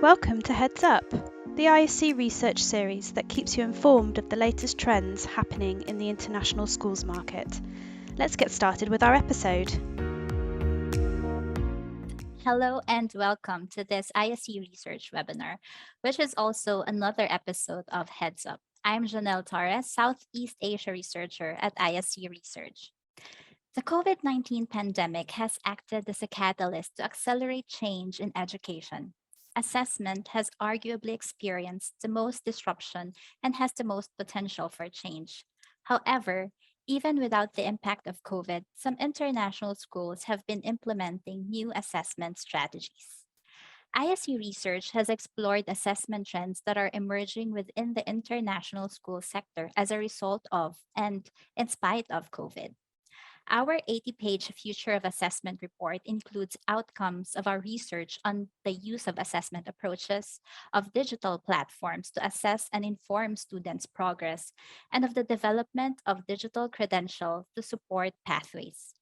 Welcome to Heads Up, the ISC research series that keeps you informed of the latest trends happening in the international schools market. Let's get started with our episode. Hello and welcome to this ISC research webinar, which is also another episode of Heads Up. I'm Janelle Torres, Southeast Asia researcher at ISC Research. The COVID-19 pandemic has acted as a catalyst to accelerate change in education. Assessment has arguably experienced the most disruption and has the most potential for change. However, even without the impact of COVID, some international schools have been implementing new assessment strategies. ISU research has explored assessment trends that are emerging within the international school sector as a result of and in spite of COVID. Our 80-page Future of Assessment report includes outcomes of our research on the use of assessment approaches, of digital platforms to assess and inform students' progress, and of the development of digital credentials to support pathways.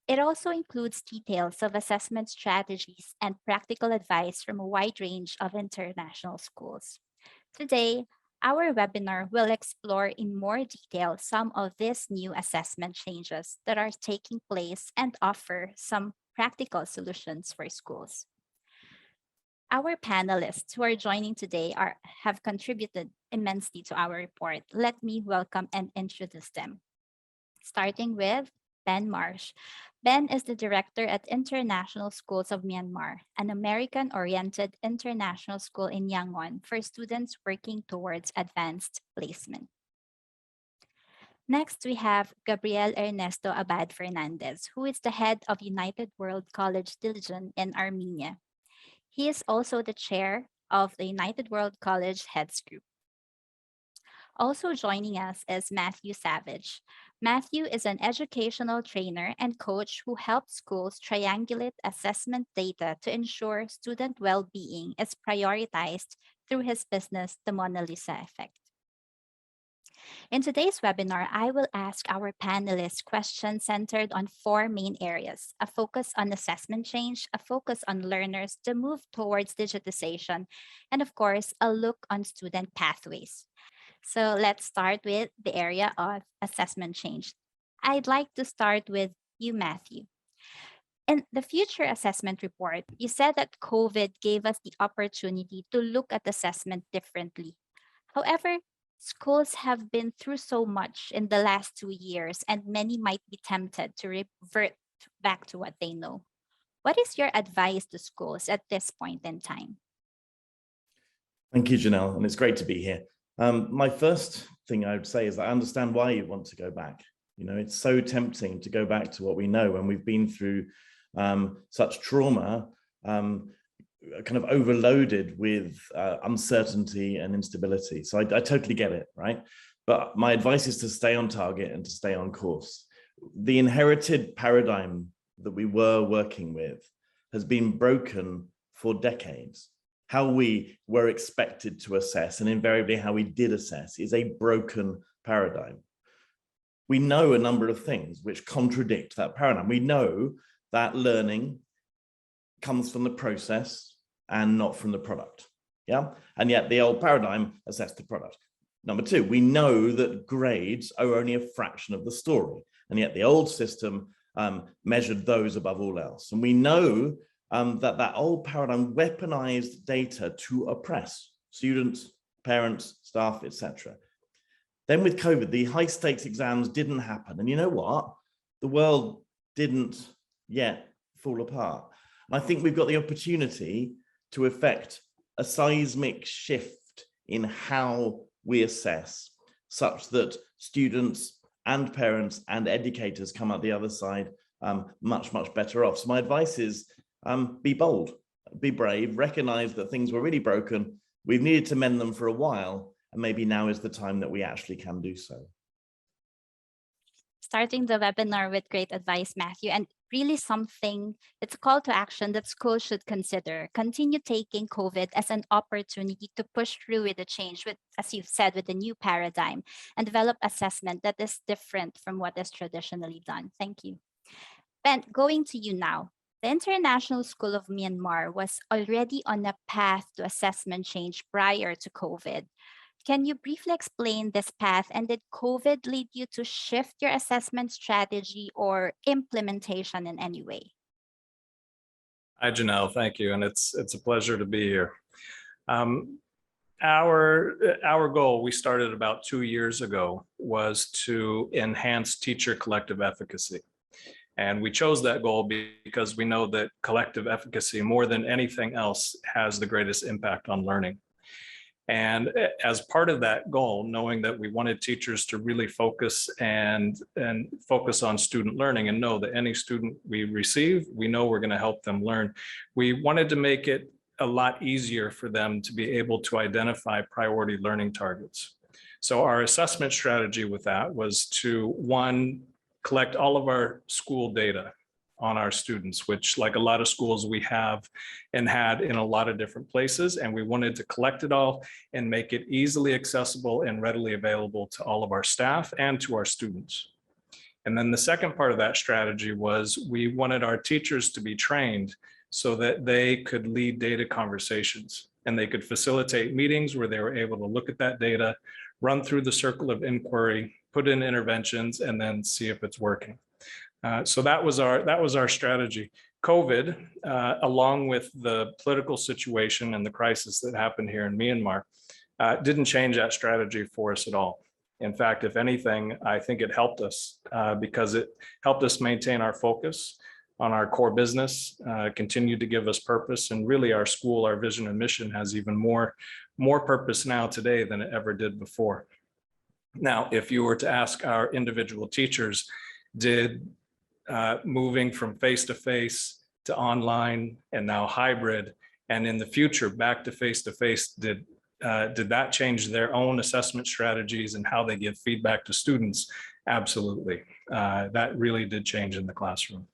It also includes details of assessment strategies and practical advice from a wide range of international schools. Today, our webinar will explore in more detail some of these new assessment changes that are taking place and offer some practical solutions for schools. Our panelists who are joining today have contributed immensely to our report. Let me welcome and introduce them. Starting with Ben Marsh. Ben is the director at International Schools of Myanmar, an American-oriented international school in Yangon for students working towards advanced placement. Next, we have Gabriel Ernesto Abad Fernandez, who is the head of United World College Dilijan in Armenia. He is also the chair of the United World College Heads Group. Also joining us is Matthew Savage. Matthew is an educational trainer and coach who helps schools triangulate assessment data to ensure student well-being is prioritized through his business, The Mona Lisa Effect. In today's webinar, I will ask our panelists questions centered on four main areas: a focus on assessment change, a focus on learners, the move towards digitization, and of course, a look on student pathways. So let's start with the area of assessment change. I'd like to start with you, Matthew. In the Future Assessment report, you said that COVID gave us the opportunity to look at assessment differently. However, schools have been through so much in the last 2 years, and many might be tempted to revert back to what they know. What is your advice to schools at this point in time? Thank you, Janelle, and it's great to be here. My first thing I would say is that I understand why you want to go back. You know, it's so tempting to go back to what we know when we've been through such trauma, kind of overloaded with uncertainty and instability. So I totally get it, right? But my advice is to stay on target and to stay on course. The inherited paradigm that we were working with has been broken for decades. How we were expected to assess and invariably how we did assess is a broken paradigm. We know a number of things which contradict that paradigm. We know that learning comes from the process and not from the product. Yeah, and yet the old paradigm assessed the product. Number two, we know that grades are only a fraction of the story, and yet the old system measured those above all else. And we know that old paradigm weaponized data to oppress students, parents, staff, etc. Then with COVID, the high stakes exams didn't happen. And you know what? The world didn't yet fall apart. And I think we've got the opportunity to effect a seismic shift in how we assess, such that students and parents and educators come out the other side much, much better off. So my advice is, be bold, be brave, recognize that things were really broken. We've needed to mend them for a while, and maybe now is the time that we actually can do so. Starting the webinar with great advice, Matthew, and really something, it's a call to action that schools should consider. Continue taking COVID as an opportunity to push through with the change, with, as you've said, with the new paradigm, and develop assessment that is different from what is traditionally done. Thank you. Ben, going to you now. The International School of Myanmar was already on a path to assessment change prior to COVID. Can you briefly explain this path, and did COVID lead you to shift your assessment strategy or implementation in any way? Hi, Janelle. Thank you. And it's a pleasure to be here. Our goal, we started about 2 years ago, was to enhance teacher collective efficacy. And we chose that goal because we know that collective efficacy, more than anything else, has the greatest impact on learning. And as part of that goal, knowing that we wanted teachers to really focus and focus on student learning and know that any student we receive, we know we're going to help them learn. We wanted to make it a lot easier for them to be able to identify priority learning targets. So our assessment strategy with that was to, one, collect all of our school data on our students, which, like a lot of schools, we have and had in a lot of different places. And we wanted to collect it all and make it easily accessible and readily available to all of our staff and to our students. And then the second part of that strategy was we wanted our teachers to be trained so that they could lead data conversations and they could facilitate meetings where they were able to look at that data, run through the circle of inquiry, put in interventions, and then see if it's working. So that was our strategy. COVID, along with the political situation and the crisis that happened here in Myanmar, didn't change that strategy for us at all. In fact, if anything, I think it helped us because it helped us maintain our focus on our core business, continued to give us purpose, and really our school, our vision and mission has even more purpose now today than it ever did before. Now, if you were to ask our individual teachers, did moving from face-to-face to online and now hybrid, and in the future back to face-to-face, did that change their own assessment strategies and how they give feedback to students? Absolutely. That really did change in the classroom.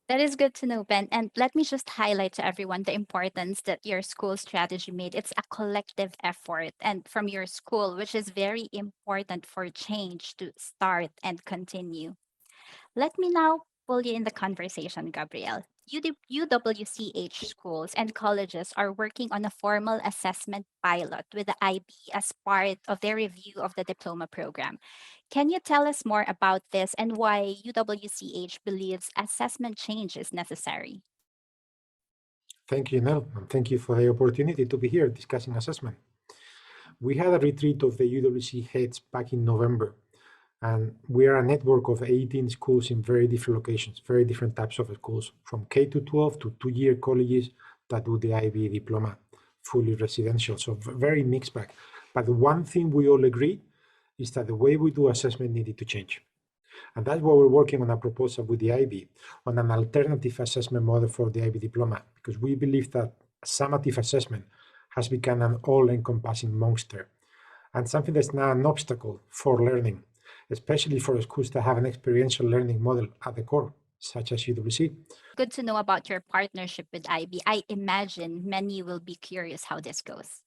That is good to know, Ben. And let me just highlight to everyone the importance that your school strategy made. It's a collective effort and from your school, which is very important for change to start and continue. Let me now pull you in the conversation, Gabriel. UWCH schools and colleges are working on a formal assessment pilot with the IB as part of their review of the diploma program. Can you tell us more about this and why UWCH believes assessment change is necessary? Thank you, Nell, and thank you for the opportunity to be here discussing assessment. We had a retreat of the UWC heads back in November, and we are a network of 18 schools in very different locations, very different types of schools, from K to 12 to 2-year colleges that do the IB diploma, fully residential, so very mixed bag. But the one thing we all agree is that the way we do assessment needed to change. And that's why we're working on a proposal with the IB on an alternative assessment model for the IB diploma, because we believe that summative assessment has become an all-encompassing monster and something that's now an obstacle for learning, especially for schools that have an experiential learning model at the core, such as UWC. Good to know about your partnership with IB. I imagine many will be curious how this goes.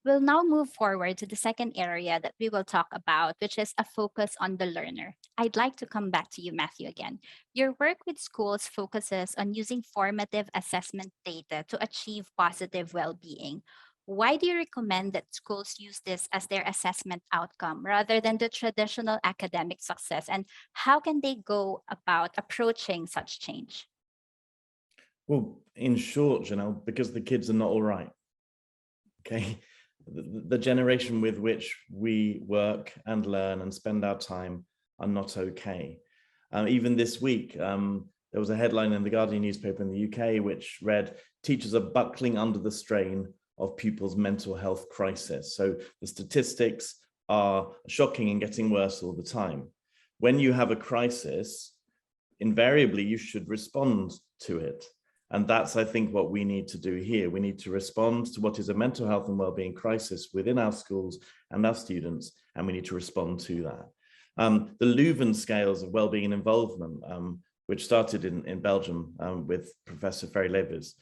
We'll now move forward to the second area that we will talk about, which is a focus on the learner. I'd like to come back to you, Matthew, again. Your work with schools focuses on using formative assessment data to achieve positive well-being. Why do you recommend that schools use this as their assessment outcome rather than the traditional academic success? And how can they go about approaching such change? Well, in short, Janelle, because the kids are not all right. Okay. The generation with which we work and learn and spend our time are not okay. Even this week, there was a headline in the Guardian newspaper in the UK which read, "Teachers are buckling under the strain of pupils' mental health crisis." So the statistics are shocking and getting worse all the time. When you have a crisis, invariably you should respond to it. And that's, I think, what we need to do here. We need to respond to what is a mental health and wellbeing crisis within our schools and our students, and we need to respond to that. The Leuven scales of wellbeing and involvement, which started in Belgium with Professor Ferry Levis,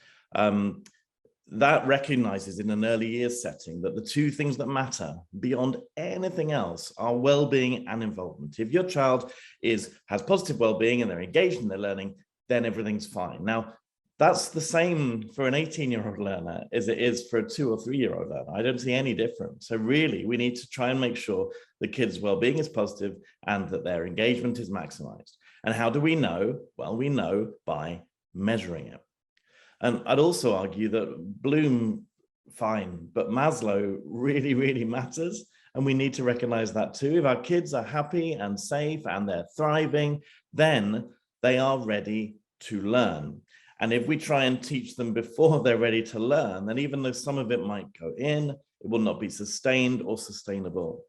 that recognizes in an early years setting that the two things that matter beyond anything else are well-being and involvement. If your child has positive well-being and they're engaged in their learning, then everything's fine. Now, that's the same for an 18-year-old learner as it is for a 2 or 3-year-old learner. I don't see any difference. So really, we need to try and make sure the kids' well-being is positive and that their engagement is maximized. And how do we know? Well, we know by measuring it. And I'd also argue that Bloom, fine, but Maslow really, really matters. And we need to recognize that too. If our kids are happy and safe and they're thriving, then they are ready to learn. And if we try and teach them before they're ready to learn, then even though some of it might go in, it will not be sustained or sustainable.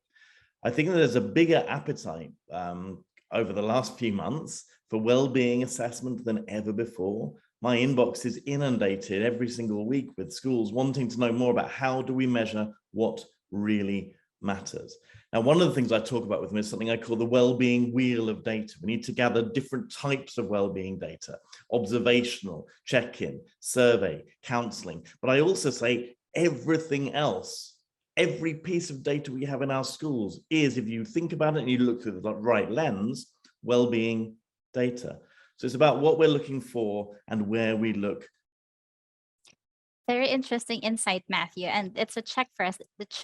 I think that there's a bigger appetite over the last few months for well-being assessment than ever before. My inbox is inundated every single week with schools wanting to know more about how do we measure what really matters. Now, one of the things I talk about with them is something I call the well-being wheel of data. We need to gather different types of well-being data: observational, check-in, survey, counseling. But I also say everything else, every piece of data we have in our schools is, if you think about it and you look through the right lens, well-being data. So it's about what we're looking for and where we look. Very interesting insight, Matthew. And it's a check for us.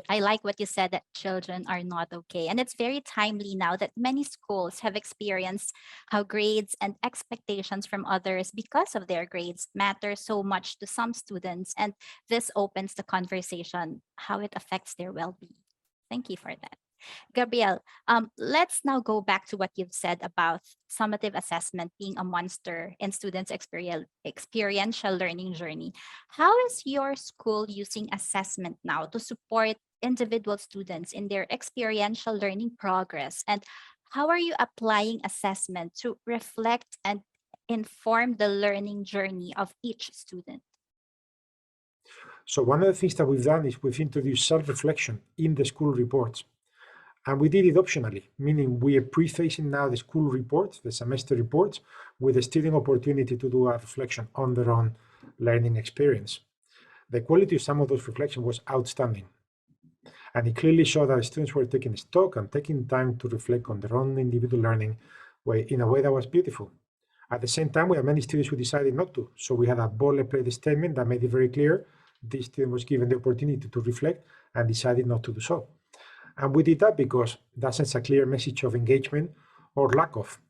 I like what you said, that children are not okay. And it's very timely now that many schools have experienced how grades and expectations from others because of their grades matter so much to some students. And this opens the conversation, how it affects their well-being. Thank you for that. Gabriel, let's now go back to what you've said about summative assessment being a monster in students' experiential learning journey. How is your school using assessment now to support individual students in their experiential learning progress? And how are you applying assessment to reflect and inform the learning journey of each student? So one of the things that we've done is we've introduced self-reflection in the school reports. And we did it optionally, meaning we are prefacing now the school reports, the semester reports, with the student opportunity to do a reflection on their own learning experience. The quality of some of those reflections was outstanding. And it clearly showed that the students were taking stock and taking time to reflect on their own individual learning in a way that was beautiful. At the same time, we had many students who decided not to. So we had a boilerplate statement that made it very clear this student was given the opportunity to reflect and decided not to do so. And we did that because that sends a clear message of engagement or lack of.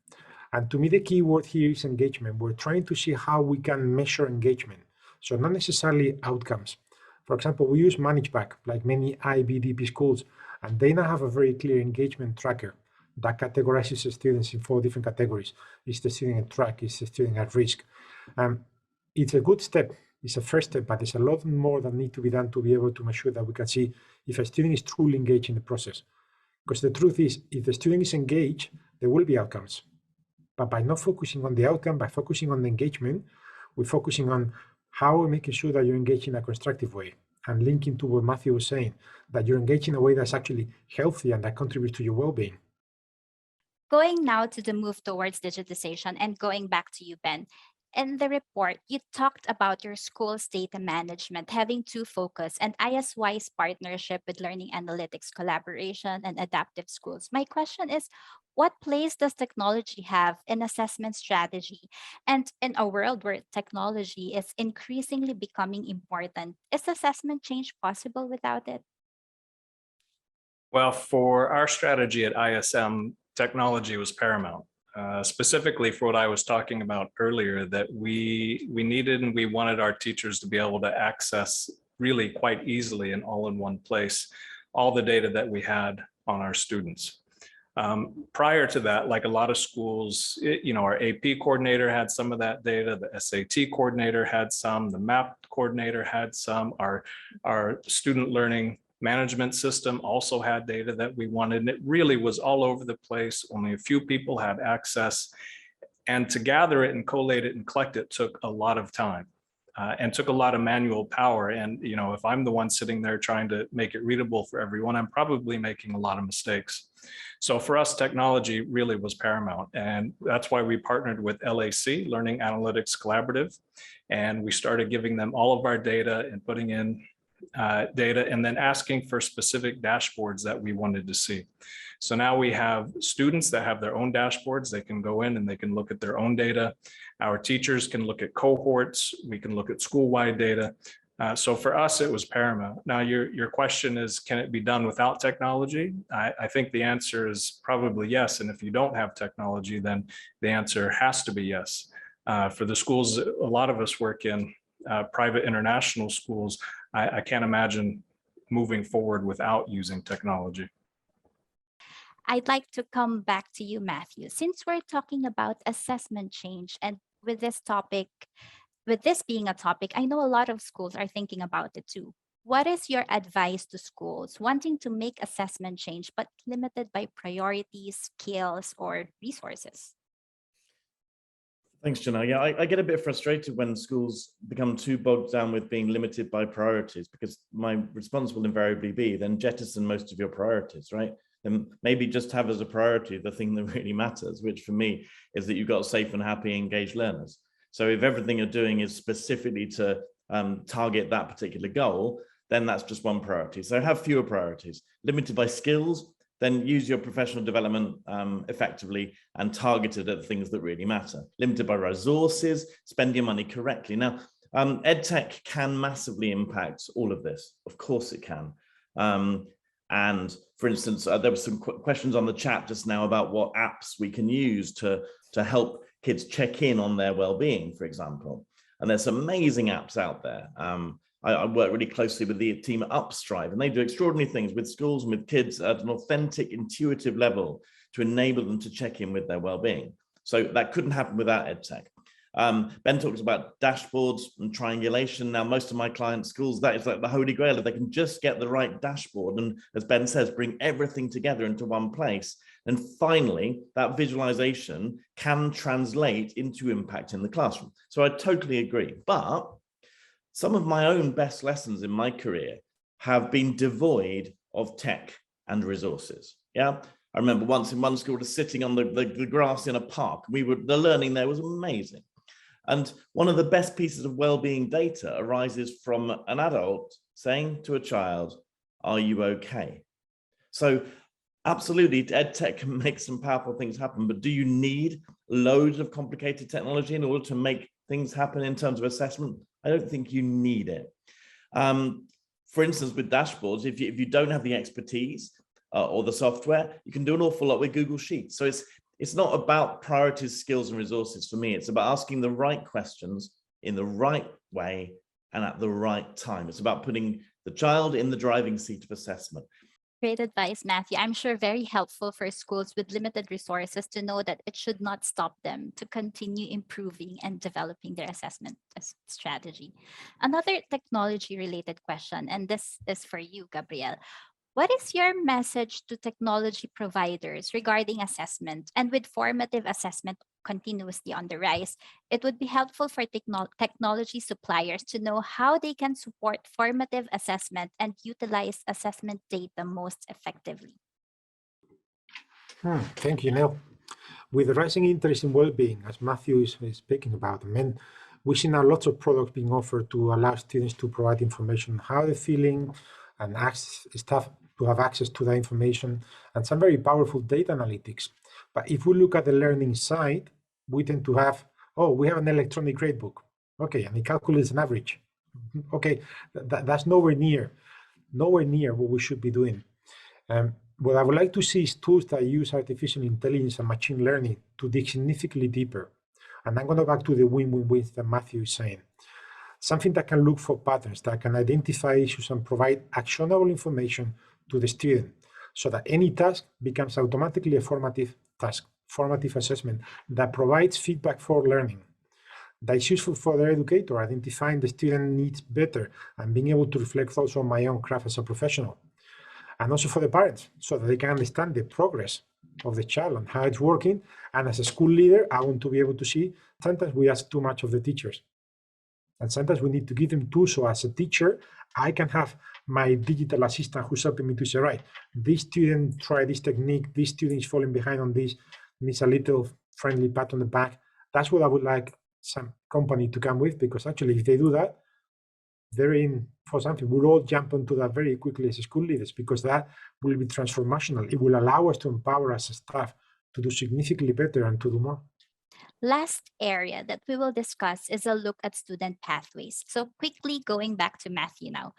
And to me, the key word here is engagement. We're trying to see how we can measure engagement. So not necessarily outcomes. For example, we use ManageBack, like many IBDP schools, and they now have a very clear engagement tracker that categorizes the students in 4 different categories. Is the student on track? Is the student at risk? It's a good step. It's a first step, but there's a lot more that needs to be done to be able to make sure that we can see if a student is truly engaged in the process. Because the truth is, if the student is engaged, there will be outcomes. But by not focusing on the outcome, by focusing on the engagement, we're focusing on how we're making sure that you're engaged in a constructive way. And linking to what Matthew was saying, that you're engaged in a way that's actually healthy and that contributes to your well-being. Going now to the move towards digitization and going back to you, Ben. In the report, you talked about your school's data management having 2 focus and ISY's partnership with learning analytics collaboration and adaptive schools. My question is, what place does technology have in assessment strategy? And in a world where technology is increasingly becoming important, is assessment change possible without it? Well, for our strategy at ISM, technology was paramount. Specifically for what I was talking about earlier, that we needed and we wanted our teachers to be able to access really quite easily and all in one place all the data that we had on our students. Prior to that, like a lot of schools, our AP coordinator had some of that data, the SAT coordinator had some, the MAP coordinator had some, our student learning management system also had data that we wanted, and it really was all over the place. Only a few people had access, and to gather it and collate it and collect it took a lot of time and took a lot of manual power. And if I'm the one sitting there trying to make it readable for everyone, I'm probably making a lot of mistakes. So for us, technology really was paramount, and that's why we partnered with LAC, Learning Analytics Collaborative, and we started giving them all of our data and putting in data and then asking for specific dashboards that we wanted to see. So now we have students that have their own dashboards. They can go in and they can look at their own data. Our teachers can look at cohorts. We can look at school-wide data. So for us, it was paramount. Now, your question is, can it be done without technology? I think the answer is probably yes. And if you don't have technology, then the answer has to be yes. For the schools, a lot of us work in private international schools. I can't imagine moving forward without using technology. I'd like to come back to you, Matthew. Since we're talking about assessment change, and with this being a topic, I know a lot of schools are thinking about it too. What is your advice to schools wanting to make assessment change, but limited by priorities, skills, or resources? Thanks, Janelle. Yeah, I get a bit frustrated when schools become too bogged down with being limited by priorities, because my response will invariably be, then jettison most of your priorities, right? Then maybe just have as a priority the thing that really matters, which for me is that you've got safe and happy, engaged learners. So if everything you're doing is specifically to target that particular goal, then that's just one priority. So have fewer priorities. Limited by skills, then use your professional development effectively and targeted at the things that really matter. Limited by resources, spend your money correctly. Now, EdTech can massively impact all of this. Of course it can. And for instance, there were some questions on the chat just now about what apps we can use to help kids check in on their well-being, for example. And there's some amazing apps out there. I work really closely with the team at Upstrive, and they do extraordinary things with schools and with kids at an authentic, intuitive level to enable them to check in with their well-being. So that couldn't happen without EdTech. Ben talks about dashboards and triangulation. Now, most of my client schools, that is like the holy grail. If they can just get the right dashboard and, as Ben says, bring everything together into one place. And finally, that visualization can translate into impact in the classroom. So I totally agree. But some of my own best lessons in my career have been devoid of tech and resources. Yeah. I remember once in one school just sitting on the grass in a park. The learning there was amazing. And one of the best pieces of well-being data arises from an adult saying to a child, "Are you okay?" So absolutely, EdTech can make some powerful things happen, but do you need loads of complicated technology in order to make things happen in terms of assessment? I don't think you need it. For instance, with dashboards, if you don't have the expertise or the software, you can do an awful lot with Google Sheets. So it's not about priorities, skills, and resources for me. It's about asking the right questions in the right way and at the right time. It's about putting the child in the driving seat of assessment. Great advice, Matthew. I'm sure very helpful for schools with limited resources to know that it should not stop them to continue improving and developing their assessment strategy. Another technology-related question, and this is for you, Gabriel. What is your message to technology providers regarding assessment? And with formative assessment continuously on the rise, it would be helpful for technology suppliers to know how they can support formative assessment and utilize assessment data most effectively. Thank you, Nell. With the rising interest in well-being, as Matthew is speaking about, we see now lots of products being offered to allow students to provide information on how they're feeling and staff to have access to that information and some very powerful data analytics. But if we look at the learning side, we tend to have, we have an electronic gradebook. Okay, and it calculates an average. Okay, that's nowhere near what we should be doing. What I would like to see is tools that use artificial intelligence and machine learning to dig significantly deeper. And I'm going to go back to the win-win-win that Matthew is saying. Something that can look for patterns, that can identify issues and provide actionable information to the student so that any task becomes automatically a formative task, formative assessment that provides feedback for learning. That is useful for the educator, identifying the student needs better and being able to reflect also on my own craft as a professional. And also for the parents, so that they can understand the progress of the child and how it's working. And as a school leader, I want to be able to see, sometimes we ask too much of the teachers. And sometimes we need to give them tools. So as a teacher, I can have my digital assistant who's helping me to say, right, this student tried this technique, this student is falling behind on this, needs a little friendly pat on the back. That's what I would like some company to come with, because actually if they do that, they're in for something, we'll all jump onto that very quickly as school leaders, because that will be transformational. It will allow us to empower us as staff to do significantly better and to do more. Last area that we will discuss is a look at student pathways. So quickly going back to Matthew now.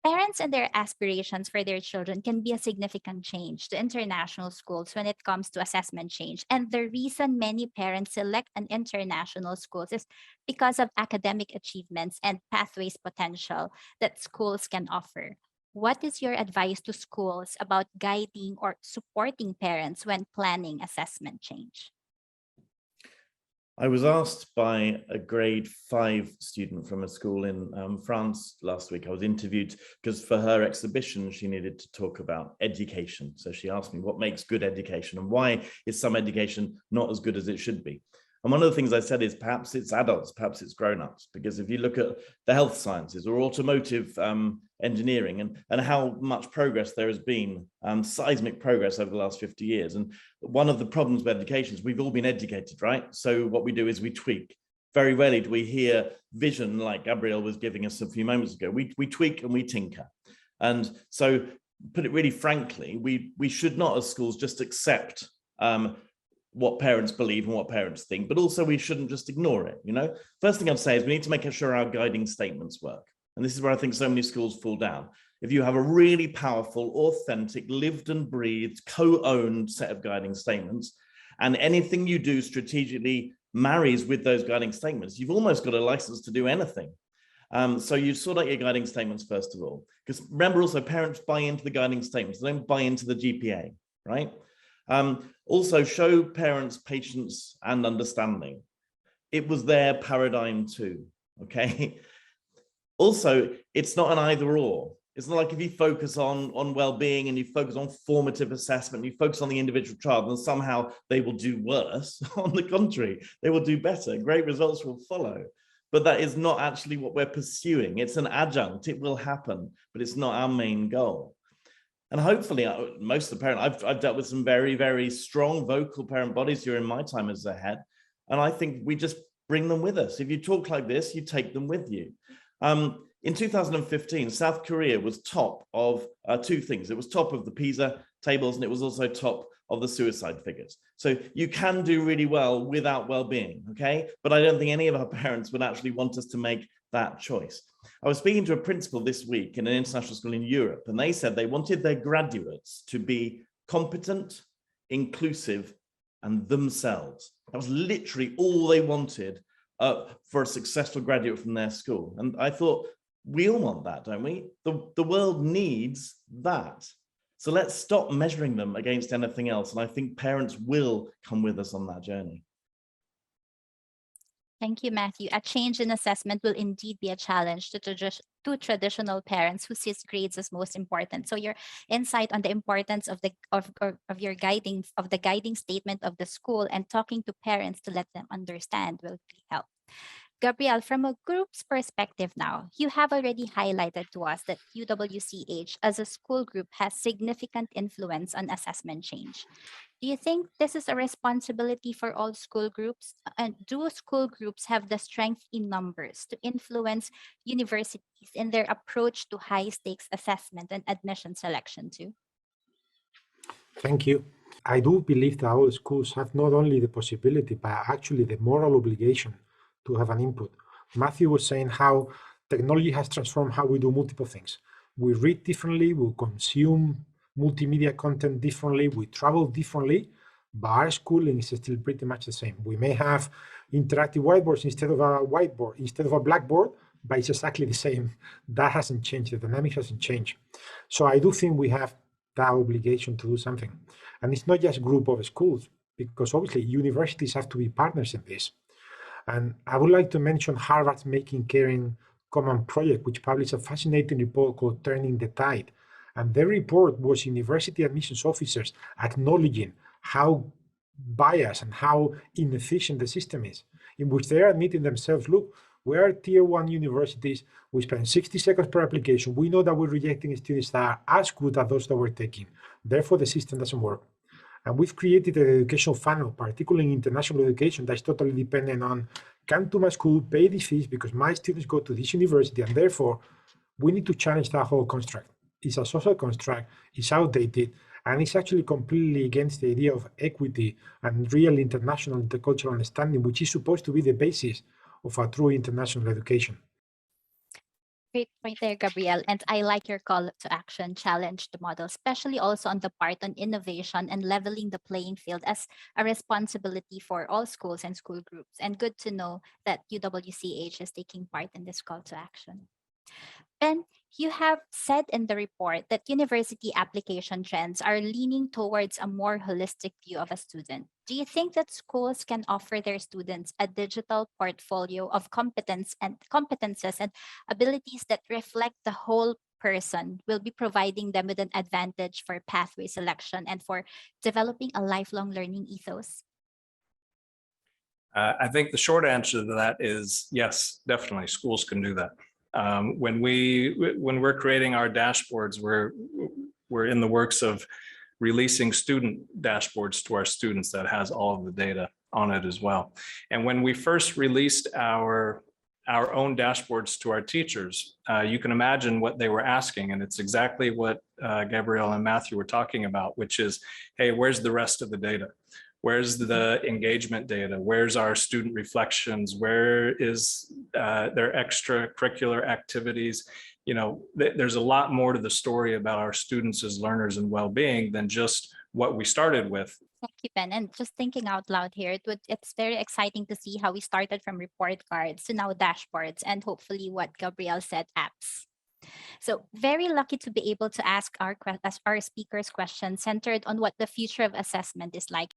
Parents and their aspirations for their children can be a significant change to international schools when it comes to assessment change. And the reason many parents select an international schools is because of academic achievements and pathways potential that schools can offer. What is your advice to schools about guiding or supporting parents when planning assessment change? I was asked by a grade 5 student from a school in France last week. I was interviewed because for her exhibition, she needed to talk about education. So she asked me what makes good education and why is some education not as good as it should be. And one of the things I said is perhaps it's adults, perhaps it's grown-ups, because if you look at the health sciences or automotive engineering and how much progress there has been, seismic progress over the last 50 years. And one of the problems with education is we've all been educated, right? So what we do is we tweak. Very rarely do we hear vision like Gabriel was giving us a few moments ago. We tweak and we tinker. And so, put it really frankly, we should not as schools just accept what parents believe and what parents think, but also we shouldn't just ignore it. First thing I'd say is we need to make sure our guiding statements work. And this is where I think so many schools fall down. If you have a really powerful, authentic, lived and breathed, co-owned set of guiding statements, and anything you do strategically marries with those guiding statements, you've almost got a license to do anything. So you sort out your guiding statements first of all, because remember also parents buy into the guiding statements, they don't buy into the GPA, right? Also show parents patience and understanding. It was their paradigm too, okay? Also, it's not an either or. It's not like if you focus on well-being and you focus on formative assessment, you focus on the individual child, and somehow they will do worse. On the contrary, they will do better. Great results will follow. But that is not actually what we're pursuing. It's an adjunct. It will happen, but it's not our main goal. And hopefully, most of the parents, I've dealt with some very, very strong vocal parent bodies during my time as a head. And I think we just bring them with us. If you talk like this, you take them with you. In 2015, South Korea was top of two things. It was top of the PISA tables, and it was also top of the suicide figures. So you can do really well without well-being, okay? But I don't think any of our parents would actually want us to make that choice. I was speaking to a principal this week in an international school in Europe, and they said they wanted their graduates to be competent, inclusive, and themselves. That was literally all they wanted for a successful graduate from their school. And I thought, we all want that, don't we? The world needs that. So let's stop measuring them against anything else. And I think parents will come with us on that journey. Thank you, Matthew. A change in assessment will indeed be a challenge to traditional parents who sees grades as most important. So your insight on the importance of the guiding statement of the school and talking to parents to let them understand will really help. Gabriel, from a group's perspective now, you have already highlighted to us that UWCH as a school group has significant influence on assessment change. Do you think this is a responsibility for all school groups? And do school groups have the strength in numbers to influence universities in their approach to high-stakes assessment and admission selection too? Thank you. I do believe that all schools have not only the possibility, but actually the moral obligation to have an input. Matthew was saying how technology has transformed how we do multiple things. We read differently, we consume multimedia content differently, we travel differently, but our schooling is still pretty much the same. We may have interactive whiteboards instead of a whiteboard, instead of a blackboard, but it's exactly the same. That hasn't changed, the dynamic hasn't changed. So I do think we have that obligation to do something. And it's not just a group of schools, because obviously universities have to be partners in this. And I would like to mention Harvard's Making Caring Common project, which published a fascinating report called Turning the Tide. And their report was university admissions officers acknowledging how biased and how inefficient the system is, in which they're admitting themselves, look, we are tier 1 universities, we spend 60 seconds per application, we know that we're rejecting students that are as good as those that we're taking, therefore the system doesn't work. And we've created an educational funnel, particularly in international education, that's totally dependent on, come to my school, pay these fees because my students go to this university, and therefore We need to challenge that whole construct. It's a social construct, it's outdated, and it's actually completely against the idea of equity and real international intercultural understanding, which is supposed to be the basis of a true international education. Great point there, Gabriel. And I like your call to action, challenge the model, especially also on the part on innovation and leveling the playing field as a responsibility for all schools and school groups. And good to know that UWCH is taking part in this call to action. Ben, you have said in the report that university application trends are leaning towards a more holistic view of a student. Do you think that schools can offer their students a digital portfolio of competences and abilities that reflect the whole person, will be providing them with an advantage for pathway selection and for developing a lifelong learning ethos? I think the short answer to that is yes, definitely schools can do that. When we're creating our dashboards, we're in the works of releasing student dashboards to our students that has all of the data on it as well. And when we first released our own dashboards to our teachers, you can imagine what they were asking, and it's exactly what Gabriel and Matthew were talking about, which is, hey, where's the rest of the data? Where's the engagement data? Where's our student reflections? Where is their extracurricular activities? You know, there's a lot more to the story about our students as learners and well-being than just what we started with. Thank you, Ben. And just thinking out loud here, it's very exciting to see how we started from report cards to now dashboards, and hopefully what Gabriel said, apps. So very lucky to be able to ask our speakers questions centered on what the future of assessment is like.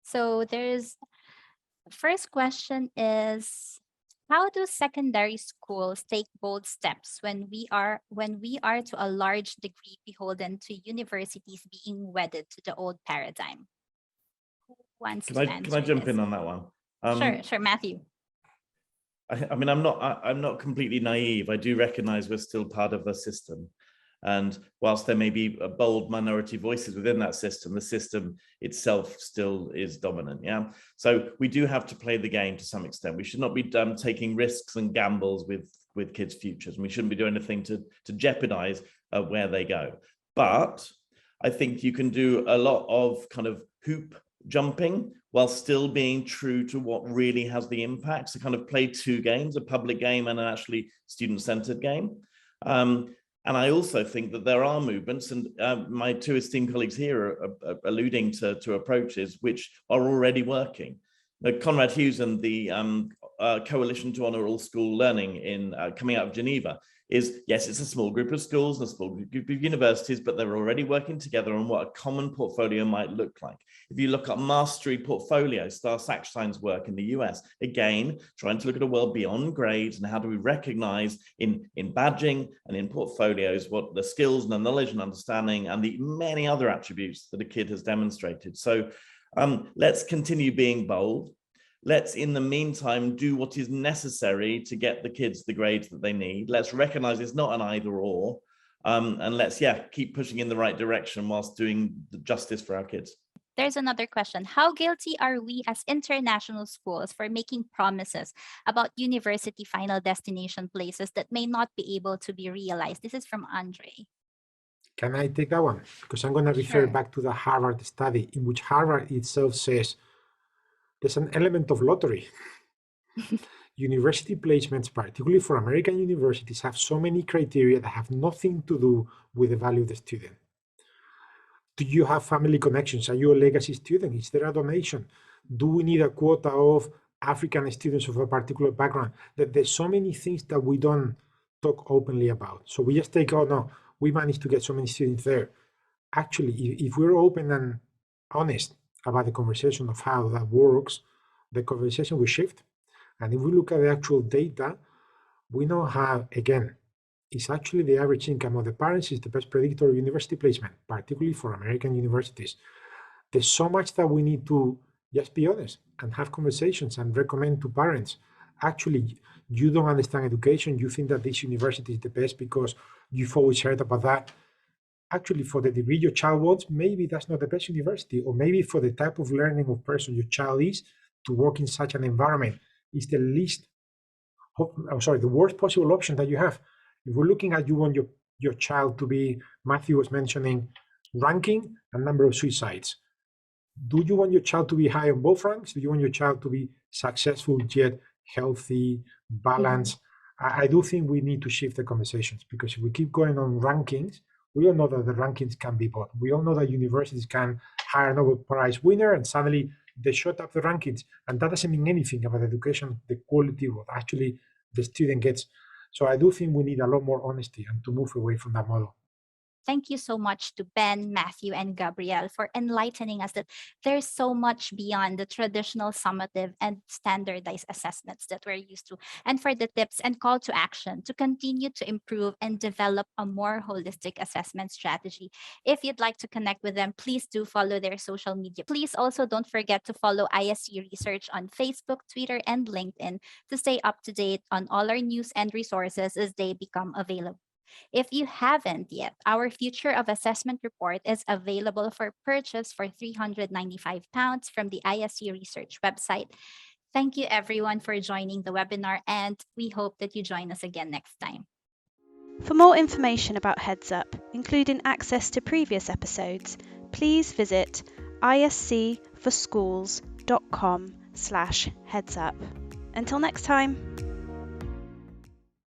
So first question is, how do secondary schools take bold steps when we are to a large degree beholden to universities being wedded to the old paradigm? Who wants to answer Can I jump this? in on that one? Sure, Matthew. I mean, I'm not completely naive. I do recognize we're still part of the system. And whilst there may be bold minority voices within that system, the system itself still is dominant. Yeah. So we do have to play the game to some extent. We should not be taking risks and gambles with kids' futures. And we shouldn't be doing anything to jeopardize where they go. But I think you can do a lot of kind of hoop jumping while still being true to what really has the impact. So kind of play two games, a public game and an actually student-centered game. And I also think that there are movements, and my two esteemed colleagues here are alluding to approaches which are already working. Conrad Hughes and the Coalition to Honour All School Learning coming out of Geneva is, yes, it's a small group of schools and a small group of universities, but they're already working together on what a common portfolio might look like. If you look at mastery portfolio, Star Sackstein's work in the US, again, trying to look at a world beyond grades and how do we recognize in badging and in portfolios what the skills and the knowledge and understanding and the many other attributes that a kid has demonstrated. So let's continue being bold. Let's, in the meantime, do what is necessary to get the kids the grades that they need. Let's recognize it's not an either or. And let's, keep pushing in the right direction whilst doing the justice for our kids. There's another question. How guilty are we as international schools for making promises about university final destination places that may not be able to be realized? This is from Andre. Can I take that one? Because I'm going to refer back to the Harvard study, in which Harvard itself says there's an element of lottery. University placements, particularly for American universities, have so many criteria that have nothing to do with the value of the student. Do you have family connections? Are you a legacy student? Is there a donation? Do we need a quota of African students of a particular background? That there's so many things that we don't talk openly about. So we just take, oh no, we managed to get so many students there. Actually, if we're open and honest about the conversation of how that works, the conversation will shift. And if we look at the actual data, we know how, again, it's actually the average income of the parents is the best predictor of university placement, particularly for American universities. There's so much that we need to just be honest and have conversations and recommend to parents. Actually, you don't understand education. You think that this university is the best because you've always heard about that. Actually, for the degree your child wants, maybe that's not the best university, or maybe for the type of learning of person your child is, to work in such an environment is the worst possible option that you have. If we're looking at you want your child to be, Matthew was mentioning ranking and number of suicides. Do you want your child to be high on both ranks? Do you want your child to be successful yet healthy, balanced? I do think we need to shift the conversations, because if we keep going on rankings, we all know that the rankings can be bought. We all know that universities can hire a Nobel Prize winner and suddenly they shut up the rankings. And that doesn't mean anything about education, the quality of what actually the student gets. So I do think we need a lot more honesty and to move away from that model. Thank you so much to Ben, Matthew, and Gabriel for enlightening us that there's so much beyond the traditional summative and standardized assessments that we're used to, and for the tips and call to action to continue to improve and develop a more holistic assessment strategy. If you'd like to connect with them, please do follow their social media. Please also don't forget to follow ISC Research on Facebook, Twitter, and LinkedIn to stay up to date on all our news and resources as they become available. If you haven't yet, our Future of Assessment report is available for purchase for £395 from the ISC Research website. Thank you everyone for joining the webinar, and we hope that you join us again next time. For more information about Heads Up, including access to previous episodes, please visit iscforschools.com/headsup. Until next time.